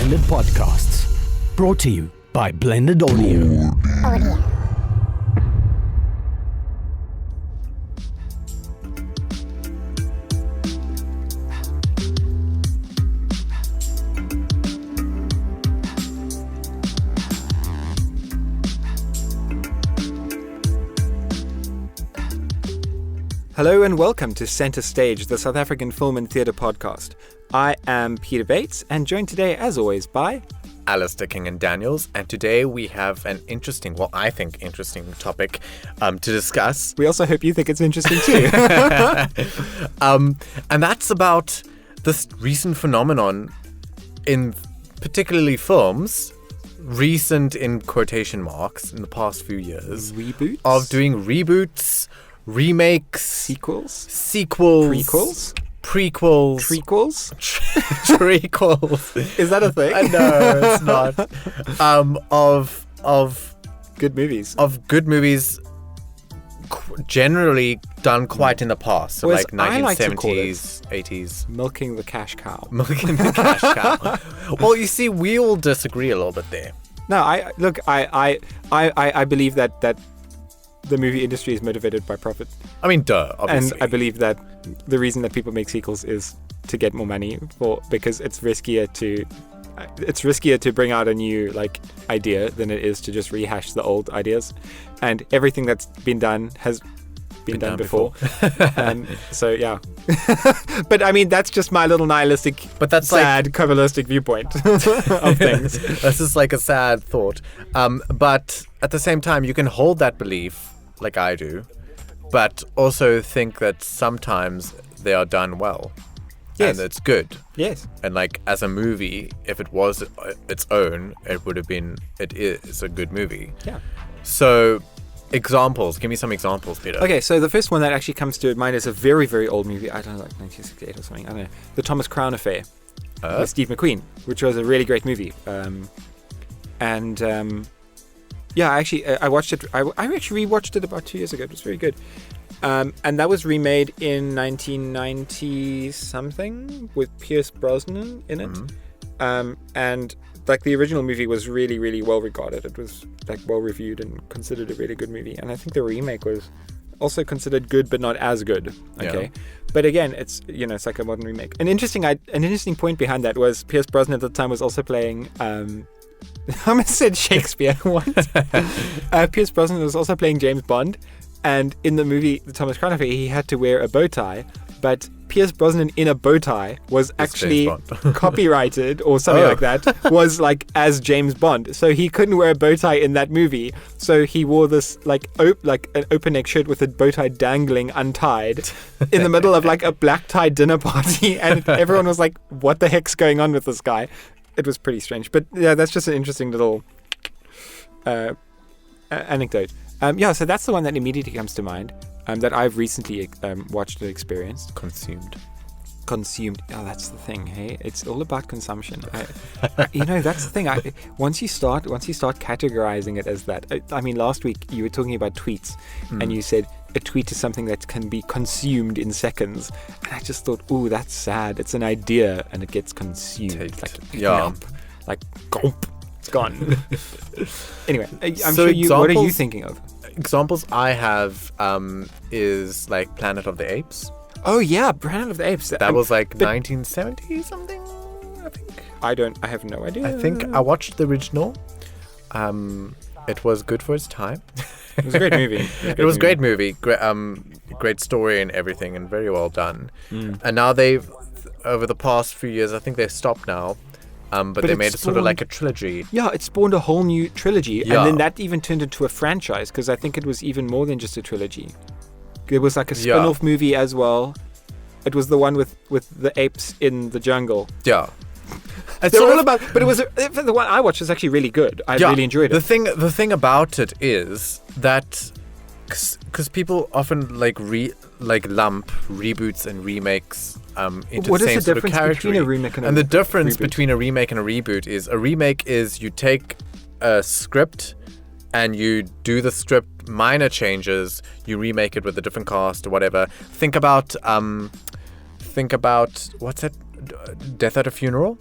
Blended Podcasts. Brought to you by Blended Audio. Hello and welcome to Centre Stage, the South African Film and Theatre podcast. I am Peter Bates and joined today, as always, by Alistair King and Daniels, and today we have an interesting, I think interesting topic to discuss. We also hope you think it's interesting too. And that's about this recent phenomenon in particularly films, recent in quotation marks, in the past few years. Reboots? Of doing reboots, remakes, Sequels? prequels, Trequels? trequels. Is that a thing? No, it's not. Of Good movies. Of good movies, generally done quite in the past, so Well, like I like to call 1970s, 80s. Milking the cash cow. Milking the cash cow. Well, you see, we all disagree a little bit there. No, I believe that the movie industry is motivated by profit. I mean, duh, obviously. And I believe that the reason that people make sequels is to get more money because it's riskier to bring out a new idea than it is to just rehash the old ideas. And everything that's been done has been done before. So yeah. But I mean, that's just my little nihilistic, sad, Kabbalistic viewpoint of things. This is like a sad thought. But at the same time, you can hold that belief, like I do, but also think that sometimes they are done well. Yes. And it's good. Yes. And as a movie, if it was its own, it is a good movie. Yeah. So, examples. Give me some examples, Peter. Okay, so the first one that actually comes to mind is a very, very old movie. I don't know, like 1968 or something. I don't know. The Thomas Crown Affair with Steve McQueen, which was a really great movie. Yeah, actually, I watched it. I actually rewatched it about 2 years ago. It was very good. And that was remade in 1990 something with Pierce Brosnan in it. Mm-hmm. And the original movie was really, really well regarded. It was well reviewed and considered a really good movie. And I think the remake was also considered good, but not as good. Okay, yeah. But again, it's it's like a modern remake. An interesting point behind that was Pierce Brosnan at the time was also playing. I almost said Shakespeare once. Pierce Brosnan was also playing James Bond, and in the movie The Thomas Crown Affair, he had to wear a bow tie, but Pierce Brosnan in a bow tie was actually copyrighted or something like that, was as James Bond. So he couldn't wear a bow tie in that movie, so he wore this an open neck shirt with a bow tie dangling untied in the middle of a black tie dinner party, and everyone was like, what the heck's going on with this guy? It was pretty strange, but yeah, that's just an interesting little anecdote. So that's the one that immediately comes to mind that I've recently watched and experienced. Consumed. Oh, that's the thing. Hey, it's all about consumption. That's the thing. Once you start categorizing it as that. I mean, last week you were talking about tweets, and you said a tweet is something that can be consumed in seconds. And I just thought, ooh, that's sad. It's an idea, and it gets consumed. Gulp. It's gone. Anyway, I'm sure you. What are you thinking of? Examples I have is Planet of the Apes. Oh yeah, Planet of the Apes. That was 1970 something, I think. I have no idea. I think I watched the original. It was good for its time. It was a great movie. It was a great movie. Great story and everything, and very well done. And now over the past few years, I think they've stopped now. But they made it sort of like a trilogy. Yeah, it spawned a whole new trilogy. Yeah. And then that even turned into a franchise, because I think it was even more than just a trilogy. There was a spin-off movie as well. It was the one with the apes in the jungle. Yeah. They're all about, but it was the one I watched was actually really good. I really enjoyed it. The thing about it is that because people often lump reboots and remakes into the same sort of category. What is the difference between a remake and a reboot? And the difference between a remake and a reboot is a remake is you take a script and you do the script minor changes, you remake it with a different cast or whatever. Think about what's that? Death at a Funeral?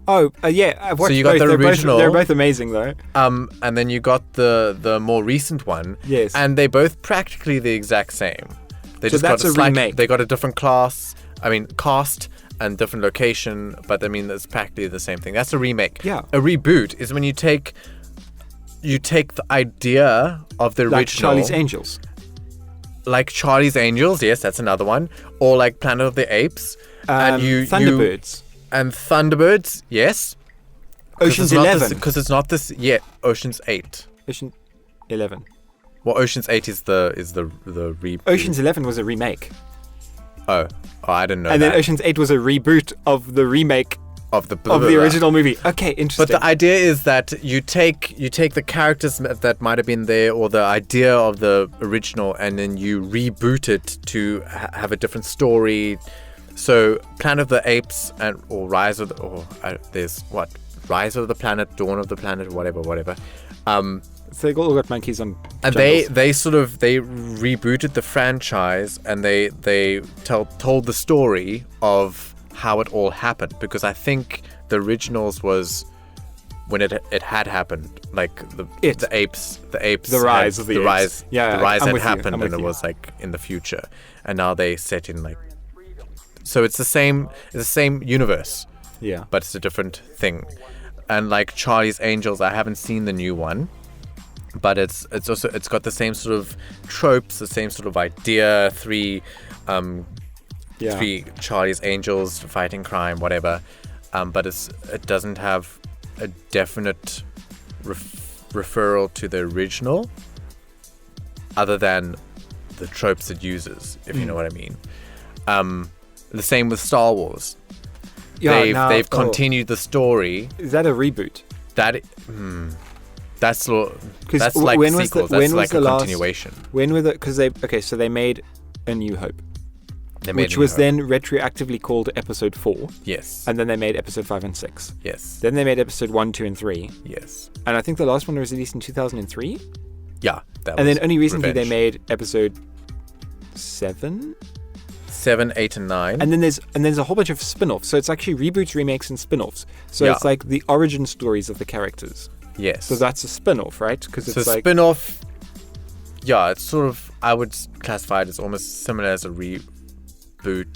Oh, yeah, I've watched So you got both. the original. They're both amazing, though. And then you got the more recent one. Yes. And they're both practically the exact same. They So just that's got a remake. They got a different cast and different location, but I mean, it's practically the same thing. That's a remake. Yeah. A reboot is when you take the idea of the Like original. Charlie's Angels. Like Charlie's Angels, yes, that's another one. Or like Planet of the Apes. And Thunderbirds. And Thunderbirds, yes. Ocean's 11. Because it's not this. Yeah, Ocean's 8. Ocean 11. Well, Ocean's 8 is the reboot. Ocean's 11 was a remake. Oh, I didn't know and that. Then Ocean's 8 was a reboot of the remake of the original movie. Okay, interesting. But the idea is that you take the characters that might have been there, or the idea of the original, and then you reboot it to have a different story. So Planet of the Apes or Rise of the Rise of the Planet, Dawn of the Planet, whatever. So they all got monkeys on. And jungles. they rebooted the franchise, and they told the story of how it all happened, because I think the originals was when it had happened, like the apes the rise of the apes. The rise I'm had with you. happened, and it was like in the future, and now they set in like, so it's the same universe, yeah, but it's a different thing. And like Charlie's Angels, I haven't seen the new one, but it's got the same sort of tropes, the same sort of idea, three Charlie's Angels fighting crime, whatever, but it doesn't have a definite referral to the original, other than the tropes it uses, if you know what I mean. The same with Star Wars. Yeah, they've continued the story. Is that a reboot? That's like when sequels. When that's was like the a last, continuation. When were so they made A New Hope, which was then then retroactively called Episode 4. Yes. And then they made Episode 5 and 6. Yes. Then they made Episode 1, 2, and 3. Yes. And I think the last one was released in 2003. Yeah. And then only recently Revenge. they made Episode 7. 7, 8, and 9. And then there's a whole bunch of spin-offs. So it's actually reboots, remakes, and spin-offs. So Yeah. it's like the origin stories of the characters. Yes. So that's a spin-off, right? Because it's like spin-off. Yeah, it's sort of, I would classify it as almost similar as a reboot.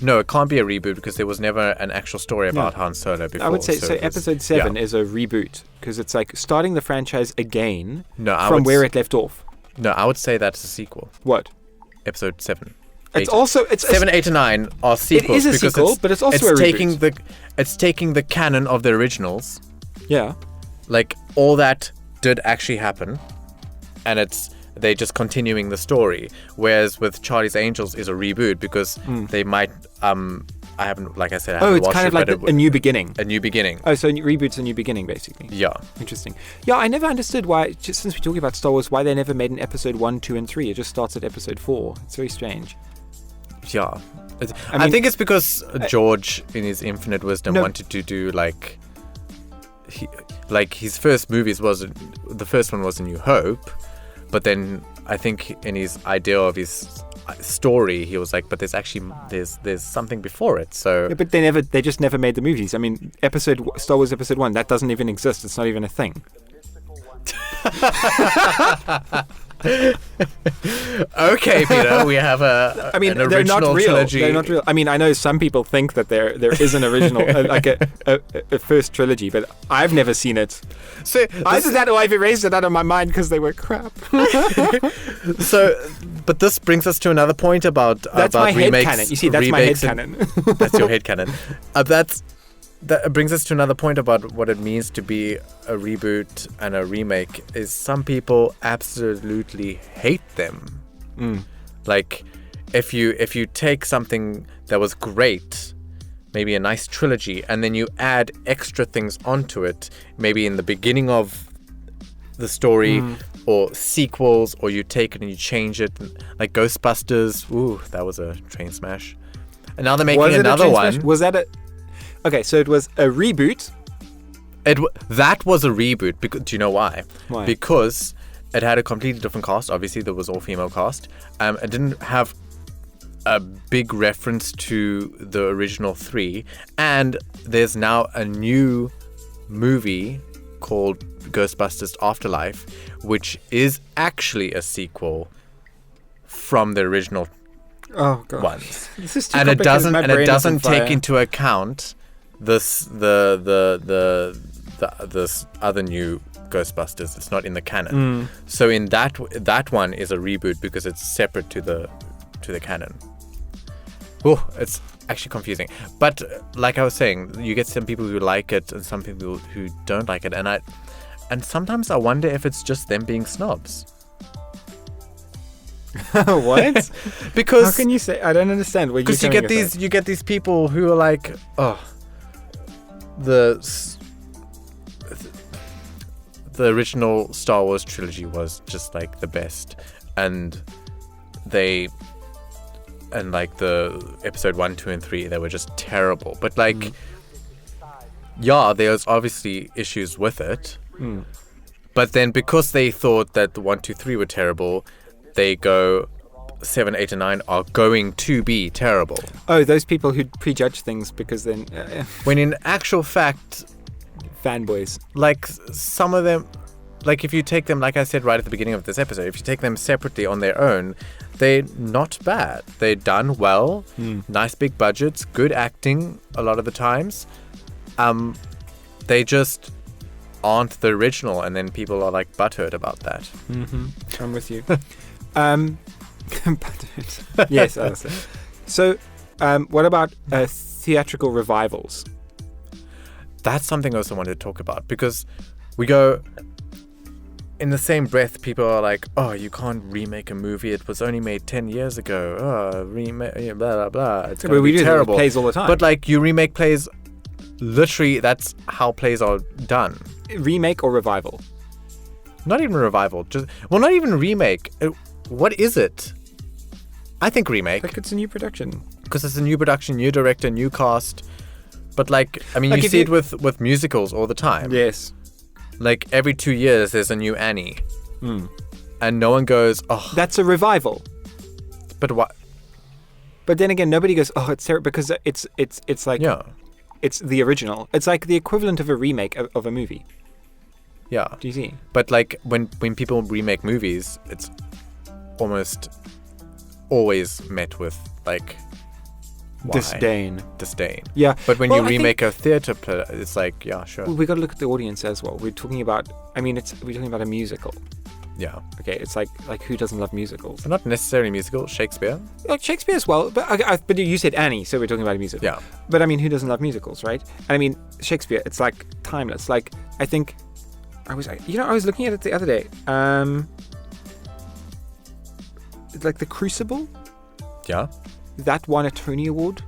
No, it can't be a reboot because there was never an actual story about Han Solo before. I would say so. Episode 7 is a reboot because it's like starting the franchise again from where it left off. No, I would say that's a sequel. What? Episode 7. It's also 7, 8, and 9 are sequels. It is a sequel, but it's also a reboot. It's taking the canon of the originals. Yeah. Like all that did actually happen, and they're just continuing the story. Whereas with Charlie's Angels is a reboot because they might I haven't, like I said, I haven't it's watched kind of like a new beginning. A new beginning. Oh, so reboot's a new beginning, basically. Yeah. Interesting. Yeah, I never understood why, just since we're talking about Star Wars, why they never made an Episode 1, 2, and 3. It just starts at Episode 4. It's very strange. Yeah. I think it's because George, in his infinite wisdom, wanted to do like his first movies the first one was A New Hope, but then I think in his idea of his story he was like, but there's something before it. So yeah, but they just never made the movies. I mean, Star Wars Episode 1, that doesn't even exist. It's not even a thing. Okay, Peter, we have an original trilogy. They're not real. I mean, I know some people think that there is an original, like a first trilogy, but I've never seen it. So either that or I've erased it out of my mind because they were crap. But this brings us to another point about my remakes. headcanon. You see, that's my headcanon. That's your headcanon. That brings us to another point about what it means to be a reboot and a remake. Is some people absolutely hate them. Like, if you take something that was great, maybe a nice trilogy, and then you add extra things onto it, maybe in the beginning of the story, or sequels, or you take it and you change it, like Ghostbusters. Ooh, that was a train smash. And now they're making another one. Was that a... Okay, so it was a reboot. That was a reboot. Do you know why? Why? Because it had a completely different cast. Obviously, there was all-female cast. It didn't have a big reference to the original 3, and there's now a new movie called Ghostbusters Afterlife, which is actually a sequel from the original ones. This is too and it complicated. doesn't take into account this other new Ghostbusters. It's not in the canon. So in that one is a reboot because it's separate to the canon. Oh, it's actually confusing. But like I was saying, you get some people who like it and some people who don't like it, and sometimes I wonder if it's just them being snobs. What? Because how can you say? I don't understand. Because you get these people who are like, oh, the original Star Wars trilogy was just like the best, and like the episode 1, 2, and 3, they were just terrible. But like, yeah, there's obviously issues with it. But then because they thought that the 1, 2, 3 were terrible, they go 7, 8, and 9 are going to be terrible. Oh, those people who prejudge things because then... when in actual fact... fanboys. Like, some of them... Like, if you take them, like I said right at the beginning of this episode, if you take them separately on their own, they're not bad. They're done well. Nice big budgets. Good acting a lot of the times. They just aren't the original, and then people are, like, butthurt about that. I'm with you. Butthurt. Yes, I understand. So, what about theatrical revivals? That's something I also wanted to talk about, because we go... In the same breath, people are like, oh, you can't remake a movie. It was only made 10 years ago. Oh, remake, blah, blah, blah. It's going to be terrible. Plays all the time. But, like, you remake plays, literally, that's how plays are done. Remake or revival? Not even revival. Not even remake. What is it? I think remake. Like, it's a new production. Because it's a new production, new director, new cast. But, like, I mean, like you see it with musicals all the time. Yes. Like, every 2 years, there's a new Annie. And no one goes, oh. That's a revival. But what? But then again, nobody goes, oh, it's terrible, because it's like... Yeah. It's the original. It's like the equivalent of a remake of a movie. Yeah. Do you see? But, like, when people remake movies, it's almost always met with, like... Why? Disdain. Yeah. But when you remake a theatre play, it's like, yeah, sure. We got to look at the audience as well. We're talking about, we're talking about a musical. Yeah. Okay, it's like who doesn't love musicals? But not necessarily musical. Shakespeare. Like Shakespeare as well. But you said Annie, so we're talking about a musical. Yeah. But I mean, who doesn't love musicals, right? And I mean, Shakespeare, it's like timeless. Like, I think, I was looking at it the other day. Like The Crucible. Yeah. That won a Tony Award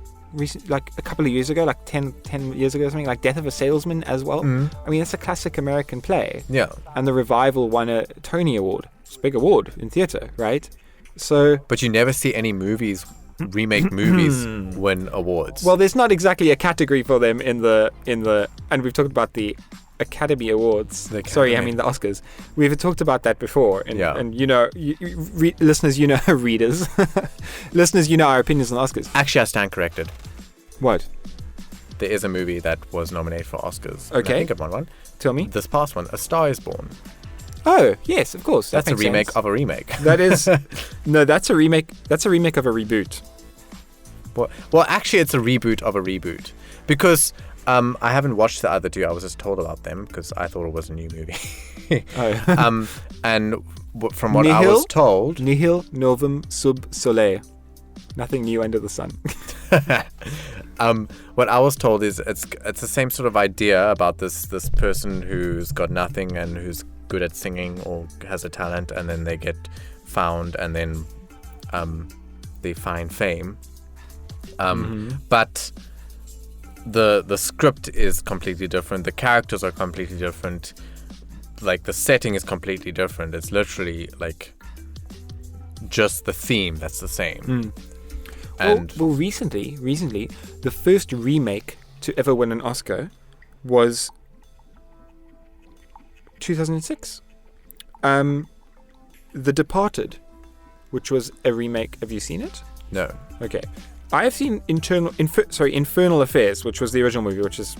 like a couple of years ago, like 10 years ago or something, like Death of a Salesman as well. I mean, it's a classic American play. Yeah. And the revival won a Tony Award. It's a big award in theatre, right? So... But you never see any movies, remake movies, win awards. Well, there's not exactly a category for them in the and we've talked about the Academy Awards. The Oscars. We've talked about that before. And you know, listeners, you know, readers. Listeners, you know our opinions on Oscars. Actually, I stand corrected. What? There is a movie that was nominated for Oscars. Okay. I think it won one. Tell me. This past one, A Star is Born. Oh, yes, of course. That's a remake of a remake. That is... No, that's a remake. That's a remake of a reboot. Well, actually, it's a reboot of a reboot. Because... I haven't watched the other two. I was just told about them because I thought it was a new movie. And from what I was told... Nihil novum sub sole. Nothing new under the sun. What I was told is it's the same sort of idea about this person who's got nothing and who's good at singing or has a talent, and then they get found and then they find fame. But... The script is completely different. The characters are completely different. Like, the setting is completely different. It's literally, like, just the theme that's the same. And well, recently, the first remake to ever win an Oscar was 2006. The Departed, which was a remake. Have you seen it? No. Okay. I have seen Infernal Affairs, which was the original movie, which is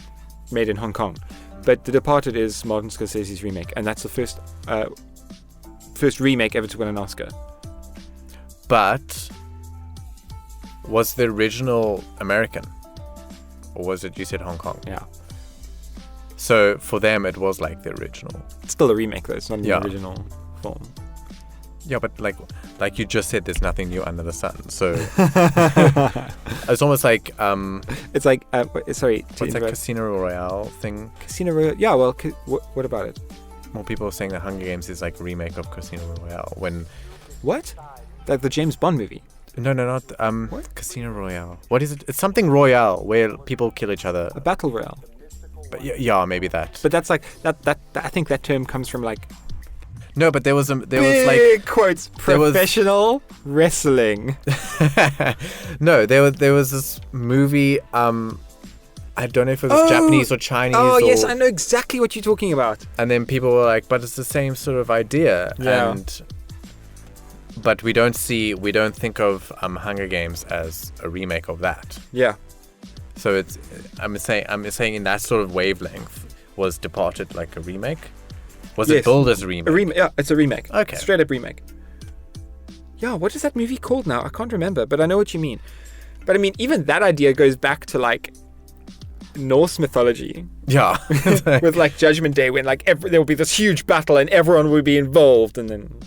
made in Hong Kong. But The Departed is Martin Scorsese's remake, and that's the first remake ever to win an Oscar. But was the original American? Or was it, you said Hong Kong? Yeah. So for them, it was like the original. It's still a remake, though. It's not an original film. Yeah, but like you just said, there's nothing new under the sun. So it's almost like it's like sorry. What's that Casino Royale thing? Casino Royale. Yeah. Well, what about it? More people are saying the Hunger Games is like a remake of Casino Royale. When what? Like the James Bond movie? No, not what? Casino Royale. What is it? It's something Royale where people kill each other. A battle royale. But yeah, maybe that. But that's like that. I think that term comes from like. No, but there was big quotes professional wrestling. No, there was this movie. I don't know if it was Japanese or Chinese. Oh yes, I know exactly what you're talking about. And then people were like, "But it's the same sort of idea." Yeah. But we don't think of Hunger Games as a remake of that. Yeah. So I'm saying in that sort of wavelength, was Departed like a remake? Was it billed as a remake? Yeah, it's a remake. Okay. Straight up remake. Yeah, what is that movie called now? I can't remember, but I know what you mean. But I mean, even that idea goes back to like Norse mythology. Yeah. With like Judgment Day, when like there will be this huge battle and everyone will be involved, and then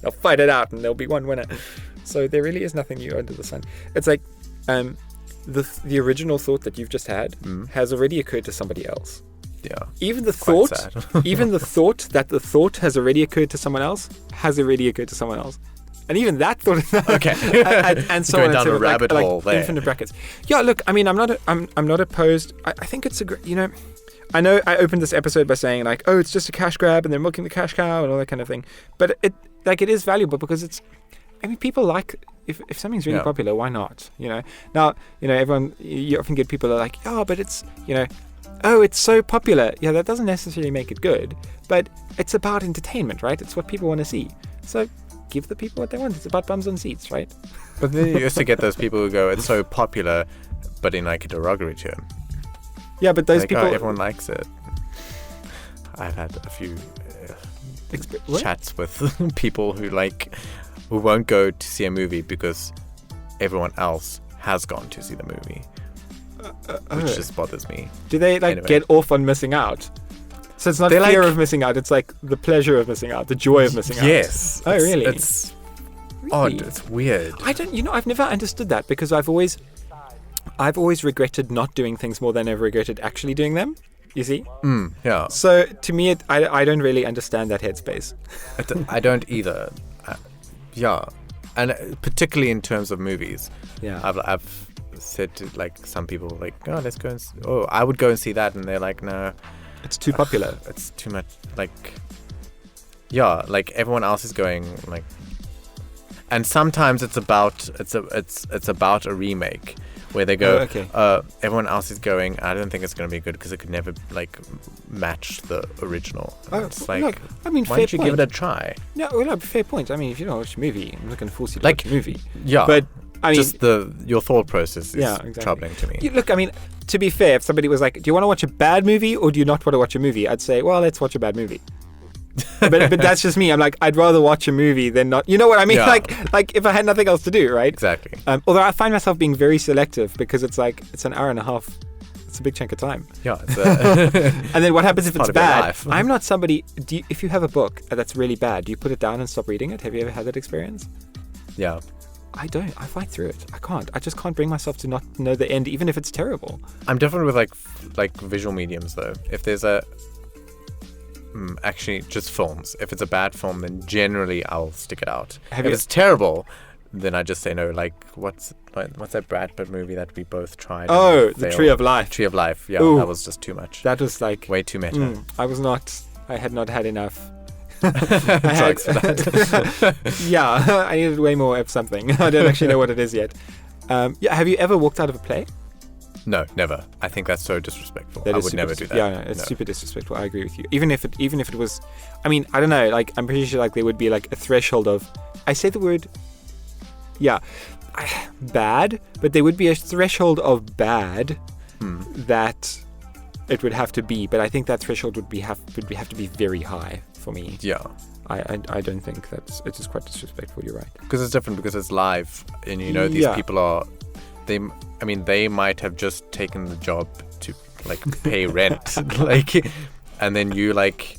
they'll fight it out and there'll be one winner. So there really is nothing new under the sun. It's like the original thought that you've just had has already occurred to somebody else. Yeah. Even the thought that the thought has already occurred to someone else has already occurred to someone else. And even that thought, okay, and so going on, down a rabbit hole there. Infinite brackets. Yeah, look, I mean, I'm not opposed. I think it's I know I opened this episode by saying like, oh, it's just a cash grab and they're milking the cash cow and all that kind of thing. But it is valuable because it's. I mean, people like if something's really popular, why not? Now everyone, you often get people that are like, oh, but it's oh, it's so popular. Yeah, that doesn't necessarily make it good, but it's about entertainment, right? It's what people want to see. So give the people what they want. It's about bums on seats, right? But then you used to get those people who go, it's so popular, but in like a derogatory term. Yeah, but those like, people... everyone likes it. I've had a few chats with people who won't go to see a movie because everyone else has gone to see the movie. Which just bothers me. Do they get off on missing out? So it's not fear of missing out, it's like the pleasure of missing out, the joy of missing out. Yes. Oh, really? It's odd. It's weird. I've never understood that because I've always regretted not doing things more than I've regretted actually doing them. You see? Yeah. So to me, I don't really understand that headspace. I don't either. Yeah. And particularly in terms of movies. Yeah. I've said to some people oh, let's go and I would go and see that, and they're like, no, it's too popular, it's too much, everyone else is going, and sometimes it's about a remake where they go, everyone else is going, I don't think it's going to be good because it could never match the original. It's look, I mean, why don't you give it a try? Yeah, well, fair point. I mean, if you don't watch a movie, I'm not going to force you to watch a movie. Yeah, but I mean, just your thought process is troubling to me. Look, I mean, to be fair, if somebody was like, do you want to watch a bad movie or do you not want to watch a movie? I'd say, well, let's watch a bad movie. but that's just me. I'm like, I'd rather watch a movie than not. You know what I mean? Yeah. Like if I had nothing else to do, right? Exactly. Although I find myself being very selective because it's an hour and a half. It's a big chunk of time. Yeah. And then what happens if it's bad? I'm not somebody. If you have a book that's really bad, do you put it down and stop reading it? Have you ever had that experience? Yeah. I don't. I fight through it. I can't. I just can't bring myself to not know the end, even if it's terrible. I'm different with like visual mediums though. If there's actually just films. If it's a bad film, then generally I'll stick it out. If it's terrible, then I just say no. What's that Brad Pitt movie that we both tried? Oh, The Tree of Life. Tree of Life. Yeah, that was just too much. That was way too meta. I had not had enough. Drugs for that. Yeah, I needed way more of something. I don't actually know what it is yet. Have you ever walked out of a play? No, never. I think that's so disrespectful. I would never do that. Yeah, no, it's super disrespectful. I agree with you. Even if it was, I mean, I don't know. I'm pretty sure there would be a threshold of. I say the word. Yeah, bad, but there would be a threshold of bad that it would have to be. But I think that threshold would have to be very high for me. Yeah. I don't think it is quite disrespectful. You're right. Because it's different, because it's live, and these people are, they might have just taken the job to like pay rent, like, and then you like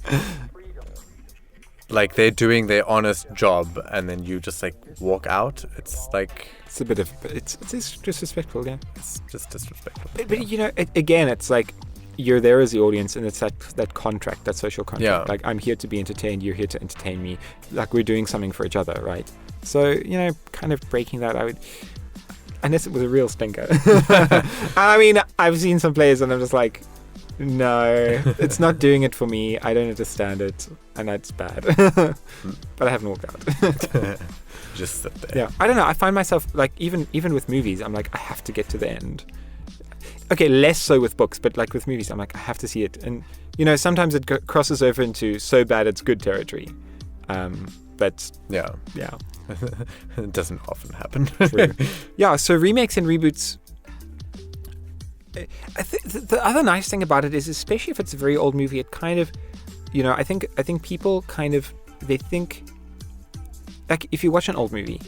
they're doing their honest job, and then you just like walk out. It's like it's a bit of it's disrespectful. Yeah, it's just disrespectful. But again, it's like you're there as the audience, and it's that contract, that social contract. Yeah. Like, I'm here to be entertained, you're here to entertain me. Like, we're doing something for each other, right? So, kind of breaking that, I would, unless it was a real stinker. I mean, I've seen some players and I'm just like, no, it's not doing it for me. I don't understand it, and that's bad. But I haven't walked out. Just sit there. Yeah, I don't know. I find myself like even with movies, I'm like, I have to get to the end. Okay, less so with books, but like with movies, I'm like, I have to see it. And, sometimes it crosses over into so bad it's good territory. But yeah. It doesn't often happen. True. Yeah, so remakes and reboots. I think the other nice thing about it is, especially if it's a very old movie, it kind of, I think people kind of, they think, like, if you watch an old movie,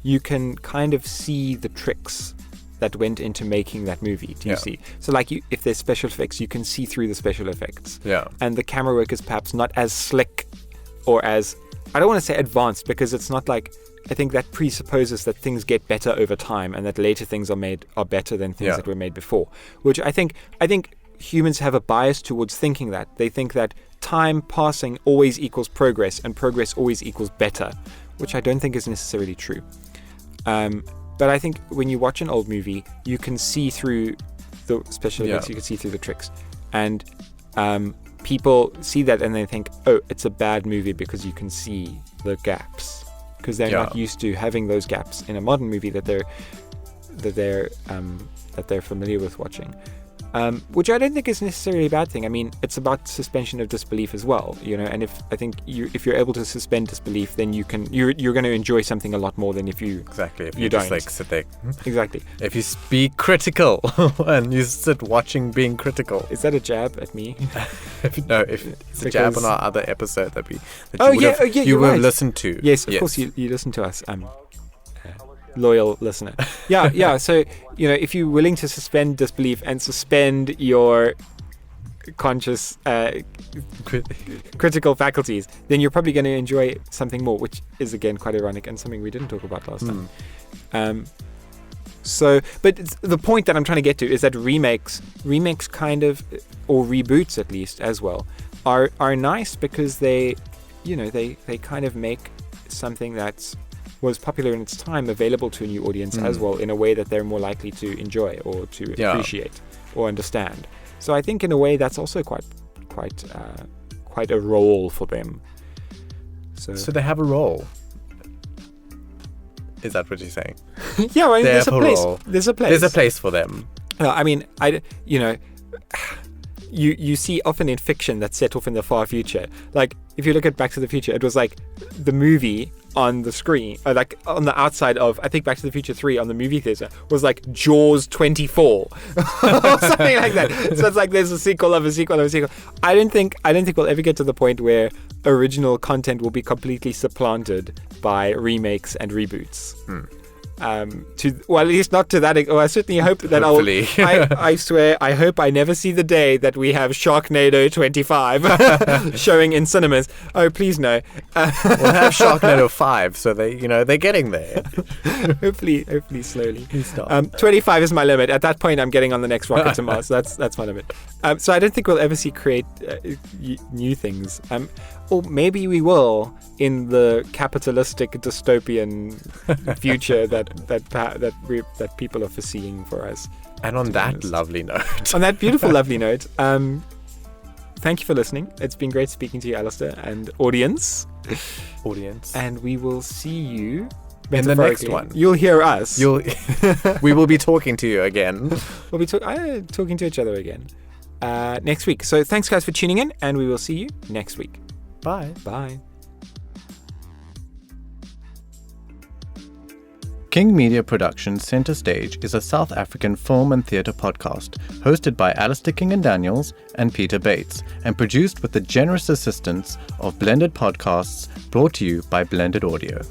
you can kind of see the tricks that went into making that movie. Do you see? So like, if there's special effects, you can see through the special effects. Yeah. And the camera work is perhaps not as slick or as, I don't want to say advanced, because it's not like, I think that presupposes that things get better over time and that later things are better than things that were made before. Which I think humans have a bias towards thinking that. They think that time passing always equals progress, and progress always equals better, which I don't think is necessarily true. But I think when you watch an old movie, you can see through the special effects, you can see through the tricks. And people see that and they think, oh, it's a bad movie because you can see the gaps. Because they're not used to having those gaps in a modern movie that they're familiar with watching. Which I don't think is necessarily a bad thing. I mean, it's about suspension of disbelief as well, and if you're able to suspend disbelief, then you're going to enjoy something a lot more than if you if you don't just like sit there. Exactly. If you be critical and you sit watching being critical. Is that a jab at me? No, if it's a jab on our other episode that you you will right. listen to. Yes, of course you listen to us. Loyal listener. Yeah. So, if you're willing to suspend disbelief and suspend your conscious critical faculties, then you're probably going to enjoy something more, which is again quite ironic and something we didn't talk about last time. But the point that I'm trying to get to is that remakes kind of, or reboots at least as well, are nice because they kind of make something that's was popular in its time available to a new audience as well, in a way that they're more likely to enjoy or to appreciate or understand. So I think in a way that's also quite a role for them. So they have a role. Is that what you're saying? Yeah, well, there's a place. There's a place for them. I mean, you see often in fiction that's set off in the far future. Like, if you look at Back to the Future, it was like the movie on the screen, or like on the outside of, I think, Back to the Future 3 on the movie theater was like Jaws 24 or something like that. So it's like there's a sequel of a sequel of a sequel. I don't think we'll ever get to the point where original content will be completely supplanted by remakes and reboots. At least not to that. Well, I certainly hope that I swear, I hope I never see the day that we have Sharknado 25 showing in cinemas. Oh, please no. We'll have Sharknado 5, so they're getting there. hopefully slowly. 25 is my limit. At that point, I'm getting on the next rocket to Mars. That's my limit. So I don't think we'll ever see create new things. Or maybe we will in the capitalistic dystopian future that people are foreseeing for us. And on that lovely note. On that beautiful, lovely note, thank you for listening. It's been great speaking to you, Alistair, and audience. And we will see you in the next one. You'll hear us. We will be talking to you again. We'll be talking to each other again next week. So thanks, guys, for tuning in, and we will see you next week. Bye. Bye. King Media Productions Centre Stage is a South African film and theatre podcast hosted by Alistair King and Daniels and Peter Bates and produced with the generous assistance of Blended Podcasts, brought to you by Blended Audio.